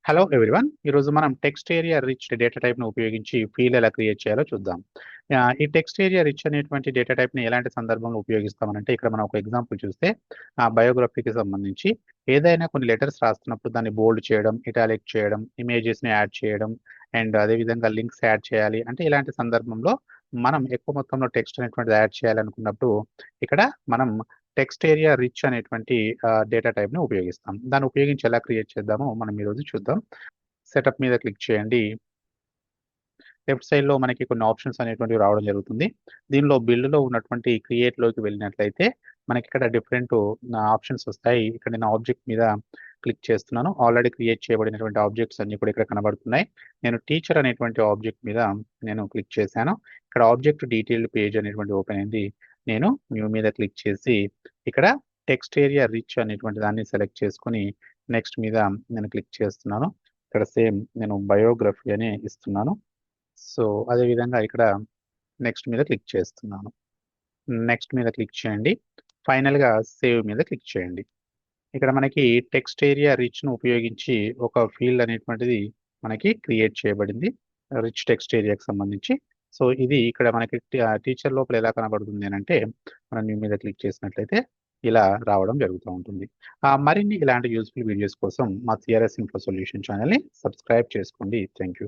Hello everyone. ఈరోజు మనం text area rich data టైప్‌ని ఉపయోగించి ఫీల్డ్ ఎలా క్రియేట్ చేయాలో చూద్దాం. ఈ టెక్స్ట్ ఏరియా రిచ్ అనేటువంటి డేటా టైప్‌ని ఎలాంటి సందర్భంలో ఉపయోగిస్తామనంటే, ఇక్కడ మనం ఒక ఎగ్జాంపుల్ చూస్తే బయోగ్రఫీకి సంబంధించి ఏదైనా కొన్ని లెటర్స్ రాస్తున్నప్పుడు దాన్ని బోల్డ్ చేయడం, ఇటాలిక్ చేయడం, ఇమేజెస్‌ని యాడ్ చేయడం అండ్ అదేవిధంగా లింక్స్ యాడ్ చేయాలి. అంటే ఇలాంటి సందర్భంలో మనం ఎక్కువ మొత్తంలో టెక్స్ట్ అనేటువంటిది యాడ్ చేయాలనుకున్నప్పుడు ఇక్కడ మనం టెక్స్ట్ ఏరియా రిచ్ అనేటువంటి డేటా టైప్‌ని ఉపయోగిస్తాం. దాన్ని ఉపయోగించి ఎలా క్రియేట్ చేద్దామో మనం ఈరోజు చూద్దాం. సెటప్ మీద క్లిక్ చేయండి. లెఫ్ట్ సైడ్‌లో మనకి కొన్ని ఆప్షన్స్ అనేటువంటివి రావడం జరుగుతుంది. దీనిలో బిల్డ్‌లో ఉన్నటువంటి క్రియేట్‌లోకి వెళ్ళినట్లయితే మనకిక్కడ డిఫరెంట్ ఆప్షన్స్ వస్తాయి. ఇక్కడ నేను ఆబ్జెక్ట్ మీద క్లిక్ చేస్తున్నాను. ఆల్రెడీ క్రియేట్ చేయబడినటువంటి ఆబ్జెక్ట్స్ అన్నీ కూడా ఇక్కడ కనబడుతున్నాయి. నేను టీచర్ అనేటువంటి ఆబ్జెక్ట్ మీద నేను క్లిక్ చేశాను. ఇక్కడ ఆబ్జెక్ట్ డీటెయిల్డ్ పేజ్ అనేటువంటిది ఓపెన్ అయింది. నేను న్యూ మీద క్లిక్ చేసి ఇక్కడ టెక్స్ట్ ఏరియా రిచ్ అనేటువంటి దాన్ని సెలెక్ట్ చేసుకొని నెక్స్ట్ మీద నేను క్లిక్ చేస్తున్నాను. ఇక్కడ సేమ్ నేను బయోగ్రఫీ అనే ఇస్తున్నాను. సో, అదే విధంగా ఇక్కడ నెక్స్ట్ మీద క్లిక్ చేస్తున్నాను. నెక్స్ట్ మీద క్లిక్ చేయండి. ఫైనల్‌గా సేవ్ మీద క్లిక్ చేయండి. ఇక్కడ మనకి టెక్స్ట్ ఏరియా రిచ్‌ను ఉపయోగించి ఒక ఫీల్డ్ అనేటువంటిది మనకి క్రియేట్ చేయబడింది. రిచ్ టెక్స్ట్ ఏరియాకి సంబంధించి. సో, ఇది ఇక్కడ మనకి టీచర్ లోపల ఎలా కనబడుతుంది అనంటే, మనం న్యూ మీద క్లిక్ చేసినట్లయితే ఇలా రావడం జరుగుతూ ఉంటుంది. మరిన్ని ఇలాంటి యూజ్‌ఫుల్ వీడియోస్ కోసం మా సిఆర్ఎస్ ఇన్ఫో సొల్యూషన్ ఛానెల్‌ని సబ్స్క్రైబ్ చేసుకోండి. Thank you.